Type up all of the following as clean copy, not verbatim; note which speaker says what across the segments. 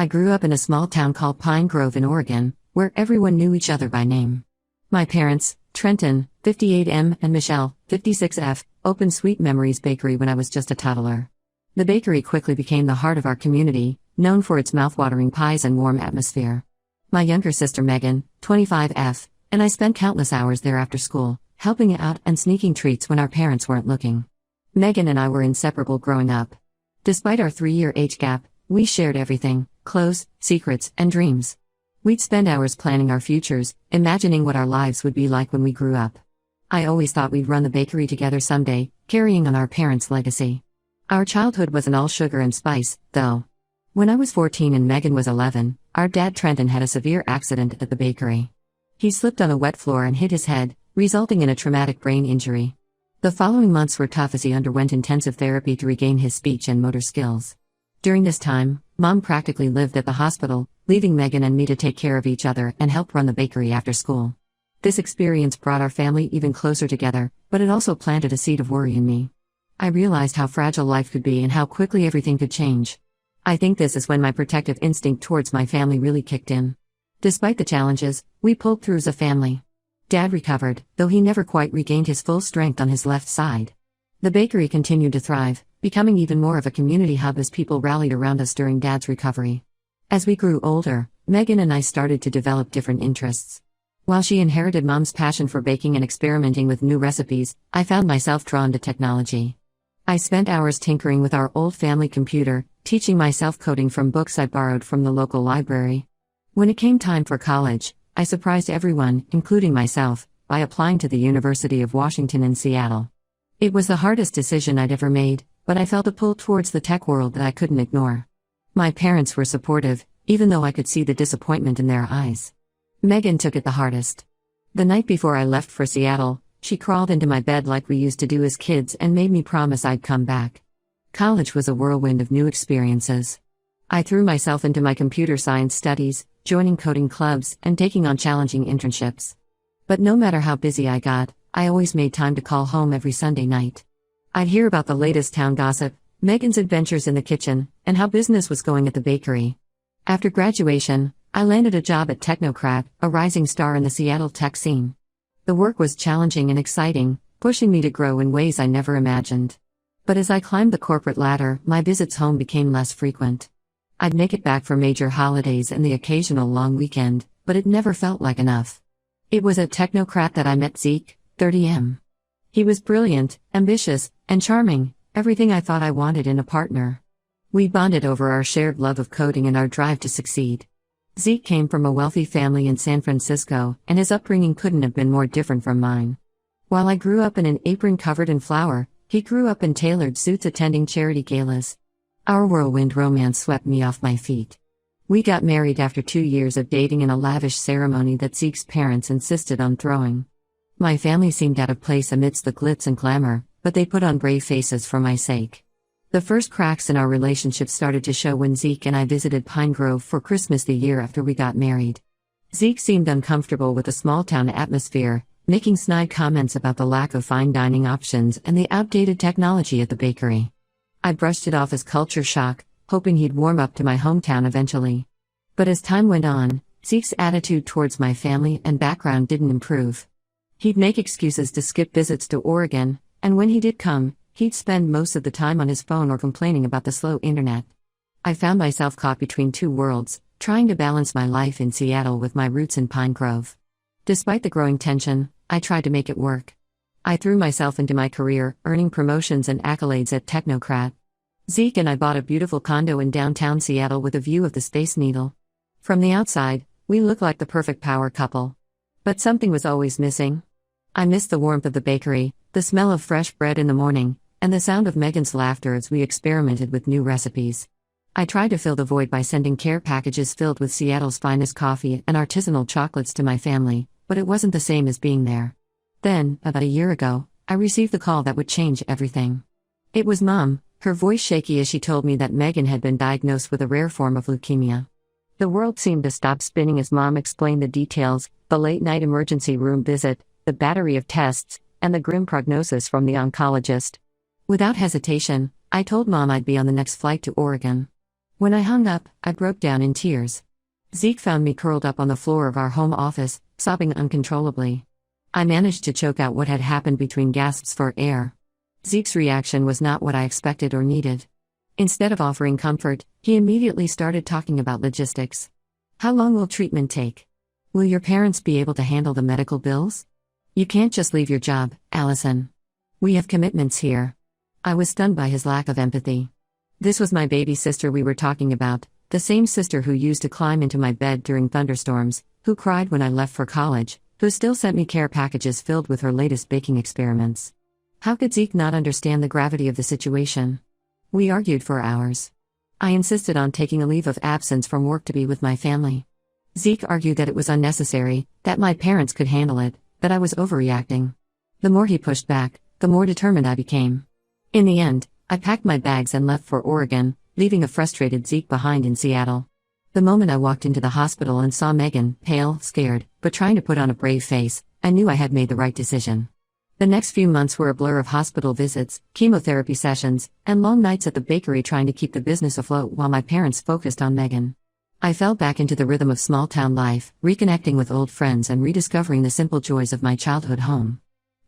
Speaker 1: I grew up in a small town called Pine Grove in Oregon, where everyone knew each other by name. My parents, Trenton, 58M, and Michelle, 56F, opened Sweet Memories Bakery when I was just a toddler. The bakery quickly became the heart of our community, known for its mouthwatering pies and warm atmosphere. My younger sister Megan, 25F, and I spent countless hours there after school, helping out and sneaking treats when our parents weren't looking. Megan and I were inseparable growing up. Despite our 3-year age gap, we shared everything: clothes, secrets, and dreams. We'd spend hours planning our futures, imagining what our lives would be like when we grew up. I always thought we'd run the bakery together someday, carrying on our parents' legacy. Our childhood wasn't all sugar and spice, though. When I was 14 and Megan was 11, our dad Trenton had a severe accident at the bakery. He slipped on a wet floor and hit his head, resulting in a traumatic brain injury. The following months were tough as he underwent intensive therapy to regain his speech and motor skills. During this time, Mom practically lived at the hospital, leaving Megan and me to take care of each other and help run the bakery after school. This experience brought our family even closer together, but it also planted a seed of worry in me. I realized how fragile life could be and how quickly everything could change. I think this is when my protective instinct towards my family really kicked in. Despite the challenges, we pulled through as a family. Dad recovered, though he never quite regained his full strength on his left side. The bakery continued to thrive, becoming even more of a community hub as people rallied around us during Dad's recovery. As we grew older, Megan and I started to develop different interests. While she inherited Mom's passion for baking and experimenting with new recipes, I found myself drawn to technology. I spent hours tinkering with our old family computer, teaching myself coding from books I borrowed from the local library. When it came time for college, I surprised everyone, including myself, by applying to the University of Washington in Seattle. It was the hardest decision I'd ever made, but I felt a pull towards the tech world that I couldn't ignore. My parents were supportive, even though I could see the disappointment in their eyes. Megan took it the hardest. The night before I left for Seattle, she crawled into my bed like we used to do as kids and made me promise I'd come back. College was a whirlwind of new experiences. I threw myself into my computer science studies, joining coding clubs and taking on challenging internships. But no matter how busy I got, I always made time to call home every Sunday night. I'd hear about the latest town gossip, Megan's adventures in the kitchen, and how business was going at the bakery. After graduation, I landed a job at Technocrat, a rising star in the Seattle tech scene. The work was challenging and exciting, pushing me to grow in ways I never imagined. But as I climbed the corporate ladder, my visits home became less frequent. I'd make it back for major holidays and the occasional long weekend, but it never felt like enough. It was at Technocrat that I met Zeke, 30M. He was brilliant, ambitious, and charming, everything I thought I wanted in a partner. We bonded over our shared love of coding and our drive to succeed. Zeke came from a wealthy family in San Francisco, and his upbringing couldn't have been more different from mine. While I grew up in an apron covered in flour, he grew up in tailored suits attending charity galas. Our whirlwind romance swept me off my feet. We got married after 2 years of dating in a lavish ceremony that Zeke's parents insisted on throwing. My family seemed out of place amidst the glitz and glamour, but they put on brave faces for my sake. The first cracks in our relationship started to show when Zeke and I visited Pine Grove for Christmas the year after we got married. Zeke seemed uncomfortable with the small-town atmosphere, making snide comments about the lack of fine dining options and the outdated technology at the bakery. I brushed it off as culture shock, hoping he'd warm up to my hometown eventually. But as time went on, Zeke's attitude towards my family and background didn't improve. He'd make excuses to skip visits to Oregon, and when he did come, he'd spend most of the time on his phone or complaining about the slow internet. I found myself caught between two worlds, trying to balance my life in Seattle with my roots in Pine Grove. Despite the growing tension, I tried to make it work. I threw myself into my career, earning promotions and accolades at Technocrat. Zeke and I bought a beautiful condo in downtown Seattle with a view of the Space Needle. From the outside, we looked like the perfect power couple. But something was always missing. I missed the warmth of the bakery, the smell of fresh bread in the morning, and the sound of Megan's laughter as we experimented with new recipes. I tried to fill the void by sending care packages filled with Seattle's finest coffee and artisanal chocolates to my family, but it wasn't the same as being there. Then, about a year ago, I received the call that would change everything. It was Mom, her voice shaky as she told me that Megan had been diagnosed with a rare form of leukemia. The world seemed to stop spinning as Mom explained the details: the late-night emergency room visit, the battery of tests, and the grim prognosis from the oncologist. Without hesitation, I told Mom I'd be on the next flight to Oregon. When I hung up, I broke down in tears. Zeke found me curled up on the floor of our home office, sobbing uncontrollably. I managed to choke out what had happened between gasps for air. Zeke's reaction was not what I expected or needed. Instead of offering comfort, he immediately started talking about logistics. How long will treatment take? Will your parents be able to handle the medical bills? You can't just leave your job, Allison. We have commitments here. I was stunned by his lack of empathy. This was my baby sister we were talking about, the same sister who used to climb into my bed during thunderstorms, who cried when I left for college, who still sent me care packages filled with her latest baking experiments. How could Zeke not understand the gravity of the situation? We argued for hours. I insisted on taking a leave of absence from work to be with my family. Zeke argued that it was unnecessary, that my parents could handle it, that I was overreacting. The more he pushed back, the more determined I became. In the end, I packed my bags and left for Oregon, leaving a frustrated Zeke behind in Seattle. The moment I walked into the hospital and saw Megan, pale, scared, but trying to put on a brave face, I knew I had made the right decision. The next few months were a blur of hospital visits, chemotherapy sessions, and long nights at the bakery trying to keep the business afloat while my parents focused on Megan. I fell back into the rhythm of small-town life, reconnecting with old friends and rediscovering the simple joys of my childhood home.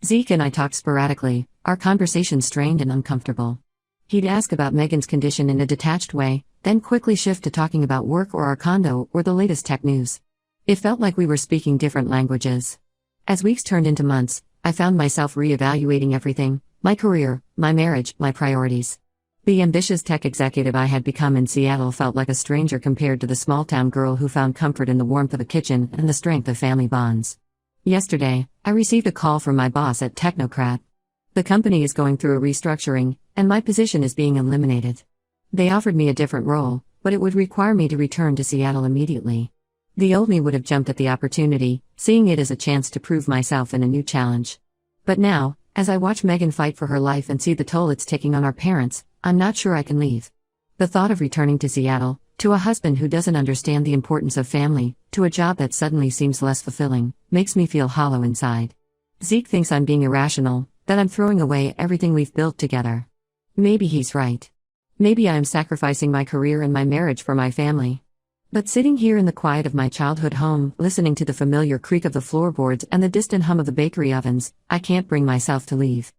Speaker 1: Zeke and I talked sporadically, our conversations strained and uncomfortable. He'd ask about Megan's condition in a detached way, then quickly shift to talking about work or our condo or the latest tech news. It felt like we were speaking different languages. As weeks turned into months, I found myself re-evaluating everything: my career, my marriage, my priorities. The ambitious tech executive I had become in Seattle felt like a stranger compared to the small-town girl who found comfort in the warmth of a kitchen and the strength of family bonds. Yesterday, I received a call from my boss at Technocrat. The company is going through a restructuring, and my position is being eliminated. They offered me a different role, but it would require me to return to Seattle immediately. The old me would have jumped at the opportunity, seeing it as a chance to prove myself in a new challenge. But now, as I watch Megan fight for her life and see the toll it's taking on our parents, I'm not sure I can leave. The thought of returning to Seattle, to a husband who doesn't understand the importance of family, to a job that suddenly seems less fulfilling, makes me feel hollow inside. Zeke thinks I'm being irrational, that I'm throwing away everything we've built together. Maybe he's right. Maybe I'm sacrificing my career and my marriage for my family. But sitting here in the quiet of my childhood home, listening to the familiar creak of the floorboards and the distant hum of the bakery ovens, I can't bring myself to leave.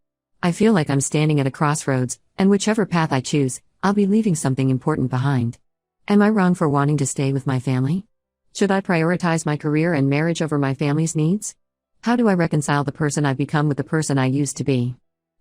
Speaker 1: I feel like I'm standing at a crossroads, and whichever path I choose, I'll be leaving something important behind. Am I wrong for wanting to stay with my family? Should I prioritize my career and marriage over my family's needs? How do I reconcile the person I've become with the person I used to be?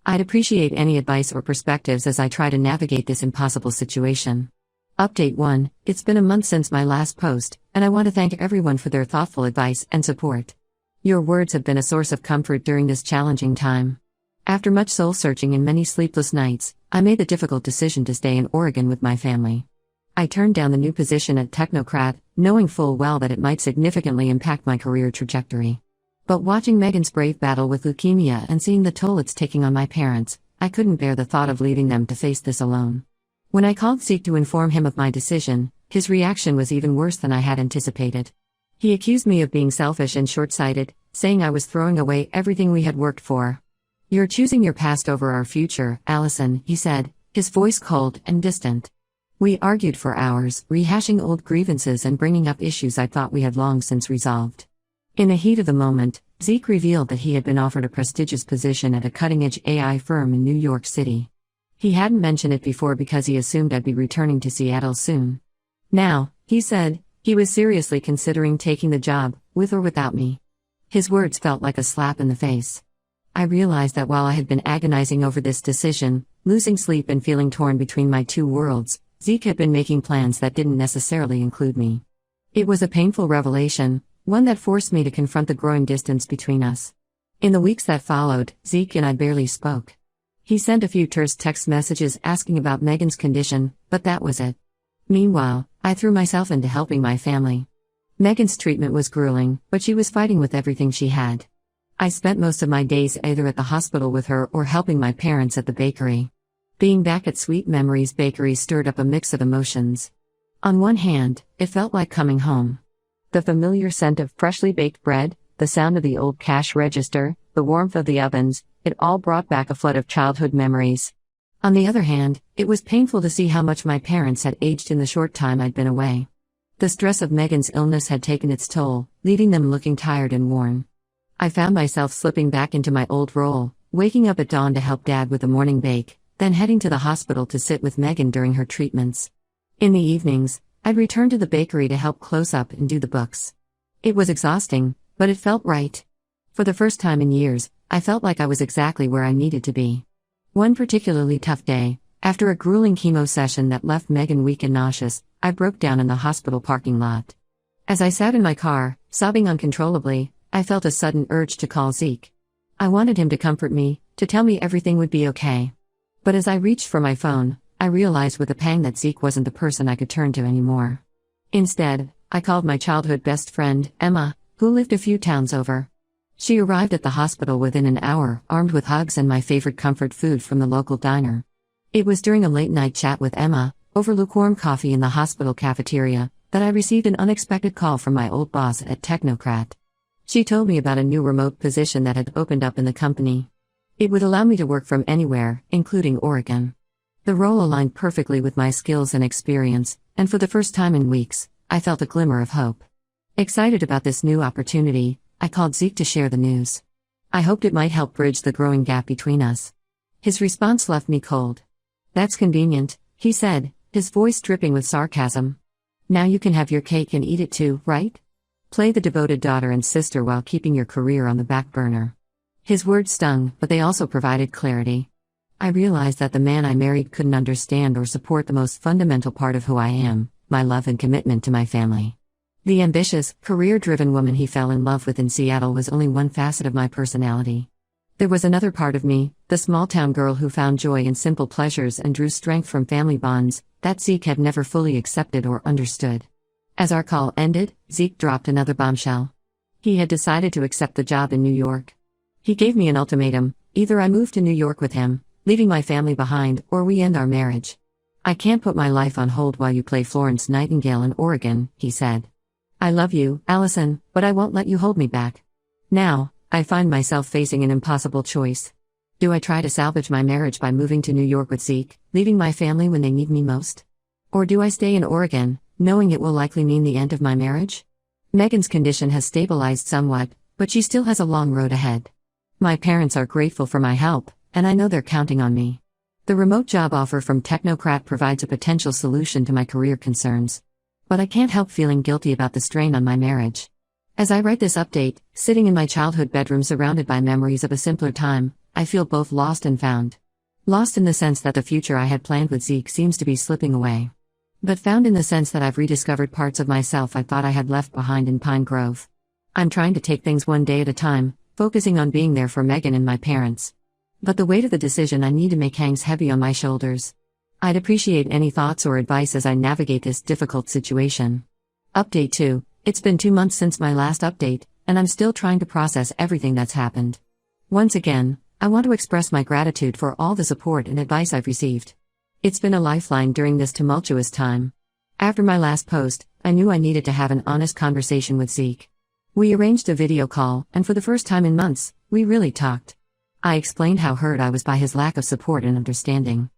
Speaker 1: I'd appreciate any advice or perspectives as I try to navigate this impossible situation. Update 1: It's been a month since my last post, and I want to thank everyone for their thoughtful advice and support. Your words have been a source of comfort during this challenging time. After much soul-searching and many sleepless nights, I made the difficult decision to stay in Oregon with my family. I turned down the new position at Technocrat, knowing full well that it might significantly impact my career trajectory. But watching Megan's brave battle with leukemia and seeing the toll it's taking on my parents, I couldn't bear the thought of leaving them to face this alone. When I called Zeke to inform him of my decision, his reaction was even worse than I had anticipated. He accused me of being selfish and short-sighted, saying I was throwing away everything we had worked for. "You're choosing your past over our future, Allison," he said, his voice cold and distant. We argued for hours, rehashing old grievances and bringing up issues I thought we had long since resolved. In the heat of the moment, Zeke revealed that he had been offered a prestigious position at a cutting-edge AI firm in New York City. He hadn't mentioned it before because he assumed I'd be returning to Seattle soon. Now, he said, he was seriously considering taking the job, with or without me. His words felt like a slap in the face. I realized that while I had been agonizing over this decision, losing sleep and feeling torn between my two worlds, Zeke had been making plans that didn't necessarily include me. It was a painful revelation, one that forced me to confront the growing distance between us. In the weeks that followed, Zeke and I barely spoke. He sent a few terse text messages asking about Megan's condition, but that was it. Meanwhile, I threw myself into helping my family. Megan's treatment was grueling, but she was fighting with everything she had. I spent most of my days either at the hospital with her or helping my parents at the bakery. Being back at Sweet Memories Bakery stirred up a mix of emotions. On one hand, it felt like coming home. The familiar scent of freshly baked bread, the sound of the old cash register, the warmth of the ovens, it all brought back a flood of childhood memories. On the other hand, it was painful to see how much my parents had aged in the short time I'd been away. The stress of Megan's illness had taken its toll, leaving them looking tired and worn. I found myself slipping back into my old role, waking up at dawn to help Dad with the morning bake, then heading to the hospital to sit with Megan during her treatments. In the evenings, I'd return to the bakery to help close up and do the books. It was exhausting, but it felt right. For the first time in years, I felt like I was exactly where I needed to be. One particularly tough day, after a grueling chemo session that left Megan weak and nauseous, I broke down in the hospital parking lot. As I sat in my car, sobbing uncontrollably, I felt a sudden urge to call Zeke. I wanted him to comfort me, to tell me everything would be okay. But as I reached for my phone, I realized with a pang that Zeke wasn't the person I could turn to anymore. Instead, I called my childhood best friend, Emma, who lived a few towns over. She arrived at the hospital within an hour, armed with hugs and my favorite comfort food from the local diner. It was during a late-night chat with Emma, over lukewarm coffee in the hospital cafeteria, that I received an unexpected call from my old boss at Technocrat. She told me about a new remote position that had opened up in the company. It would allow me to work from anywhere, including Oregon. The role aligned perfectly with my skills and experience, and for the first time in weeks, I felt a glimmer of hope. Excited about this new opportunity, I called Zeke to share the news. I hoped it might help bridge the growing gap between us. His response left me cold. "That's convenient," he said, his voice dripping with sarcasm. "Now you can have your cake and eat it too, right? Play the devoted daughter and sister while keeping your career on the back burner." His words stung, but they also provided clarity. I realized that the man I married couldn't understand or support the most fundamental part of who I am, my love and commitment to my family. The ambitious, career-driven woman he fell in love with in Seattle was only one facet of my personality. There was another part of me, the small-town girl who found joy in simple pleasures and drew strength from family bonds, that Zeke had never fully accepted or understood. As our call ended, Zeke dropped another bombshell. He had decided to accept the job in New York. He gave me an ultimatum: either I move to New York with him, leaving my family behind, or we end our marriage. "I can't put my life on hold while you play Florence Nightingale in Oregon," he said. "I love you, Allison, but I won't let you hold me back." Now, I find myself facing an impossible choice. Do I try to salvage my marriage by moving to New York with Zeke, leaving my family when they need me most? Or do I stay in Oregon, knowing it will likely mean the end of my marriage? Megan's condition has stabilized somewhat, but she still has a long road ahead. My parents are grateful for my help, and I know they're counting on me. The remote job offer from Technocrat provides a potential solution to my career concerns. But I can't help feeling guilty about the strain on my marriage. As I write this update, sitting in my childhood bedroom surrounded by memories of a simpler time, I feel both lost and found. Lost in the sense that the future I had planned with Zeke seems to be slipping away. But found in the sense that I've rediscovered parts of myself I thought I had left behind in Pine Grove. I'm trying to take things one day at a time, focusing on being there for Megan and my parents. But the weight of the decision I need to make hangs heavy on my shoulders. I'd appreciate any thoughts or advice as I navigate this difficult situation. Update 2. It's been 2 months since my last update, and I'm still trying to process everything that's happened. Once again, I want to express my gratitude for all the support and advice I've received. It's been a lifeline during this tumultuous time. After my last post, I knew I needed to have an honest conversation with Zeke. We arranged a video call, and for the first time in months, we really talked. I explained how hurt I was by his lack of support and understanding.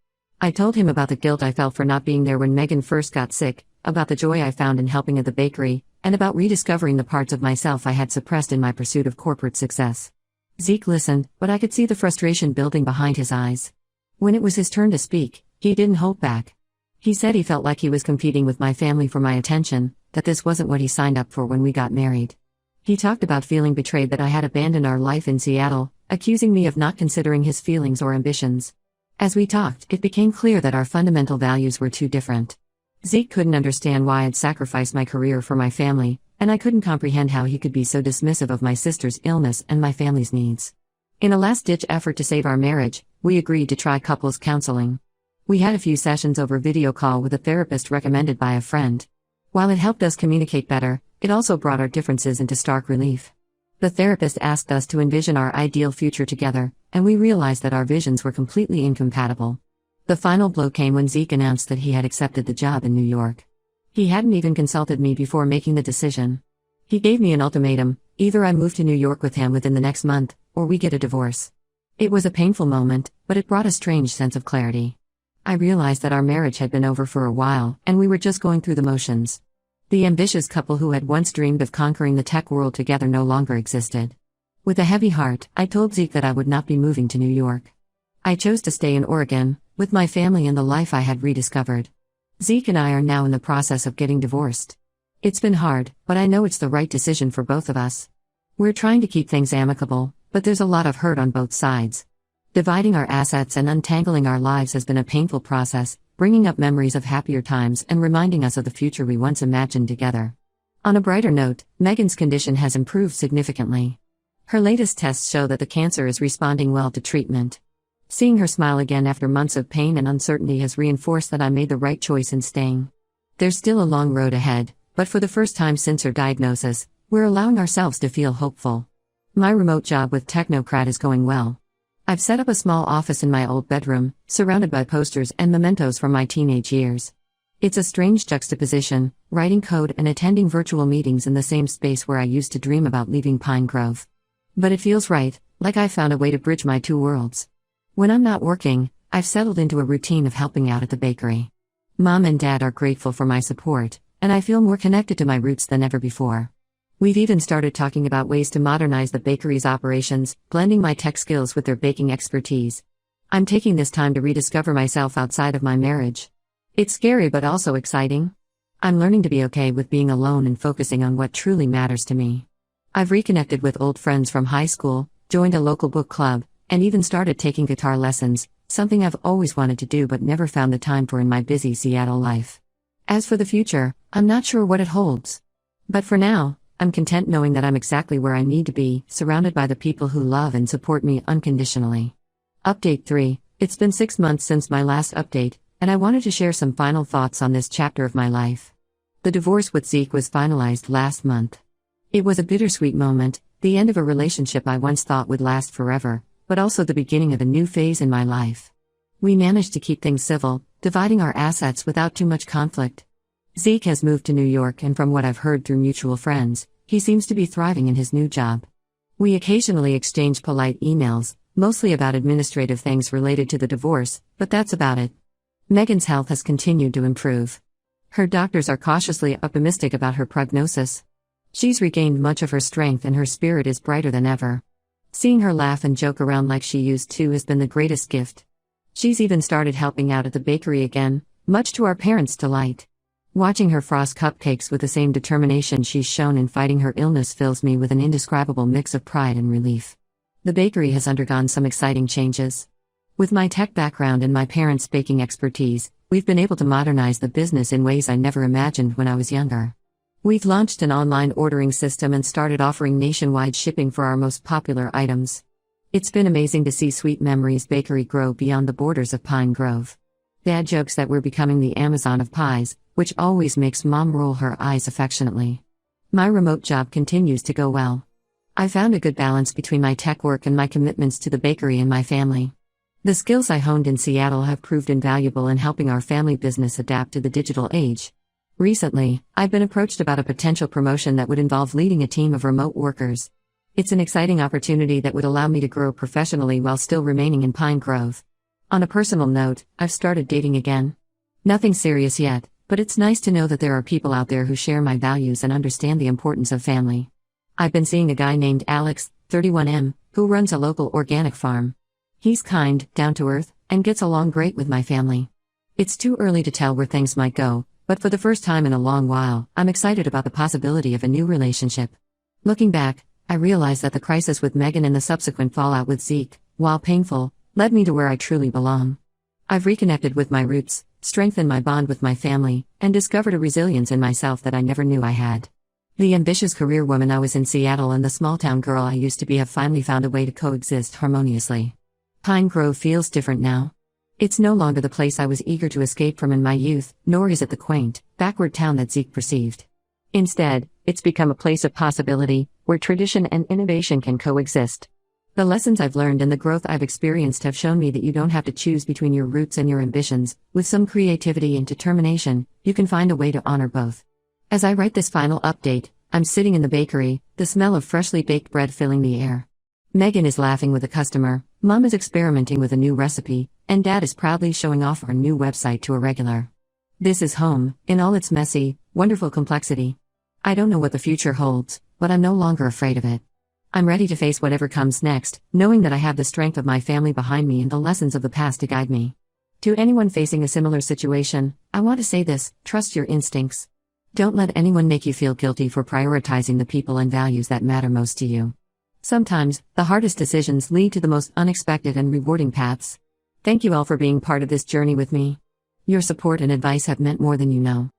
Speaker 1: I told him about the guilt I felt for not being there when Megan first got sick, about the joy I found in helping at the bakery, and about rediscovering the parts of myself I had suppressed in my pursuit of corporate success. Zeke listened, but I could see the frustration building behind his eyes. When it was his turn to speak, he didn't hold back. He said he felt like he was competing with my family for my attention, that this wasn't what he signed up for when we got married. He talked about feeling betrayed that I had abandoned our life in Seattle, accusing me of not considering his feelings or ambitions. As we talked, it became clear that our fundamental values were too different. Zeke couldn't understand why I'd sacrificed my career for my family, and I couldn't comprehend how he could be so dismissive of my sister's illness and my family's needs. In a last-ditch effort to save our marriage, we agreed to try couples counseling. We had a few sessions over video call with a therapist recommended by a friend. While it helped us communicate better, it also brought our differences into stark relief. The therapist asked us to envision our ideal future together, and we realized that our visions were completely incompatible. The final blow came when Zeke announced that he had accepted the job in New York. He hadn't even consulted me before making the decision. He gave me an ultimatum: either I move to New York with him within the next month, or we get a divorce. It was a painful moment, but it brought a strange sense of clarity. I realized that our marriage had been over for a while, and we were just going through the motions. The ambitious couple who had once dreamed of conquering the tech world together no longer existed. With a heavy heart, I told Zeke that I would not be moving to New York. I chose to stay in Oregon, with my family and the life I had rediscovered. Zeke and I are now in the process of getting divorced. It's been hard, but I know it's the right decision for both of us. We're trying to keep things amicable, but there's a lot of hurt on both sides. Dividing our assets and untangling our lives has been a painful process, bringing up memories of happier times and reminding us of the future we once imagined together. On a brighter note, Megan's condition has improved significantly. Her latest tests show that the cancer is responding well to treatment. Seeing her smile again after months of pain and uncertainty has reinforced that I made the right choice in staying. There's still a long road ahead, but for the first time since her diagnosis, we're allowing ourselves to feel hopeful. My remote job with Technocrat is going well. I've set up a small office in my old bedroom, surrounded by posters and mementos from my teenage years. It's a strange juxtaposition, writing code and attending virtual meetings in the same space where I used to dream about leaving Pine Grove. But it feels right, like I found a way to bridge my two worlds. When I'm not working, I've settled into a routine of helping out at the bakery. Mom and Dad are grateful for my support, and I feel more connected to my roots than ever before. We've even started talking about ways to modernize the bakery's operations, blending my tech skills with their baking expertise. I'm taking this time to rediscover myself outside of my marriage. It's scary but also exciting. I'm learning to be okay with being alone and focusing on what truly matters to me. I've reconnected with old friends from high school, joined a local book club, and even started taking guitar lessons, something I've always wanted to do but never found the time for in my busy Seattle life. As for the future, I'm not sure what it holds. But for now, I'm content knowing that I'm exactly where I need to be, surrounded by the people who love and support me unconditionally. Update 3. It's been 6 months since my last update, and I wanted to share some final thoughts on this chapter of my life. The divorce with Zeke was finalized last month. It was a bittersweet moment, the end of a relationship I once thought would last forever, but also the beginning of a new phase in my life. We managed to keep things civil, dividing our assets without too much conflict. Zeke has moved to New York, and from what I've heard through mutual friends, he seems to be thriving in his new job. We occasionally exchange polite emails, mostly about administrative things related to the divorce, but that's about it. Megan's health has continued to improve. Her doctors are cautiously optimistic about her prognosis. She's regained much of her strength and her spirit is brighter than ever. Seeing her laugh and joke around like she used to has been the greatest gift. She's even started helping out at the bakery again, much to our parents' delight. Watching her frost cupcakes with the same determination she's shown in fighting her illness fills me with an indescribable mix of pride and relief. The bakery has undergone some exciting changes. With my tech background and my parents' baking expertise, we've been able to modernize the business in ways I never imagined when I was younger. We've launched an online ordering system and started offering nationwide shipping for our most popular items. It's been amazing to see Sweet Memories Bakery grow beyond the borders of Pine Grove. Dad jokes that we're becoming the Amazon of pies, which always makes Mom roll her eyes affectionately. My remote job continues to go well. I found a good balance between my tech work and my commitments to the bakery and my family. The skills I honed in Seattle have proved invaluable in helping our family business adapt to the digital age. Recently, I've been approached about a potential promotion that would involve leading a team of remote workers. It's an exciting opportunity that would allow me to grow professionally while still remaining in Pine Grove. On a personal note, I've started dating again. Nothing serious yet, but it's nice to know that there are people out there who share my values and understand the importance of family. I've been seeing a guy named Alex, 31M, who runs a local organic farm. He's kind, down to earth, and gets along great with my family. It's too early to tell where things might go, but for the first time in a long while, I'm excited about the possibility of a new relationship. Looking back, I realize that the crisis with Megan and the subsequent fallout with Zeke, while painful, led me to where I truly belong. I've reconnected with my roots, strengthened my bond with my family, and discovered a resilience in myself that I never knew I had. The ambitious career woman I was in Seattle and the small-town girl I used to be have finally found a way to coexist harmoniously. Pine Grove feels different now. It's no longer the place I was eager to escape from in my youth, nor is it the quaint, backward town that Zeke perceived. Instead, it's become a place of possibility, where tradition and innovation can coexist. The lessons I've learned and the growth I've experienced have shown me that you don't have to choose between your roots and your ambitions. With some creativity and determination, you can find a way to honor both. As I write this final update, I'm sitting in the bakery, the smell of freshly baked bread filling the air. Megan is laughing with a customer, Mom is experimenting with a new recipe, and Dad is proudly showing off our new website to a regular. This is home, in all its messy, wonderful complexity. I don't know what the future holds, but I'm no longer afraid of it. I'm ready to face whatever comes next, knowing that I have the strength of my family behind me and the lessons of the past to guide me. To anyone facing a similar situation, I want to say this: trust your instincts. Don't let anyone make you feel guilty for prioritizing the people and values that matter most to you. Sometimes, the hardest decisions lead to the most unexpected and rewarding paths. Thank you all for being part of this journey with me. Your support and advice have meant more than you know.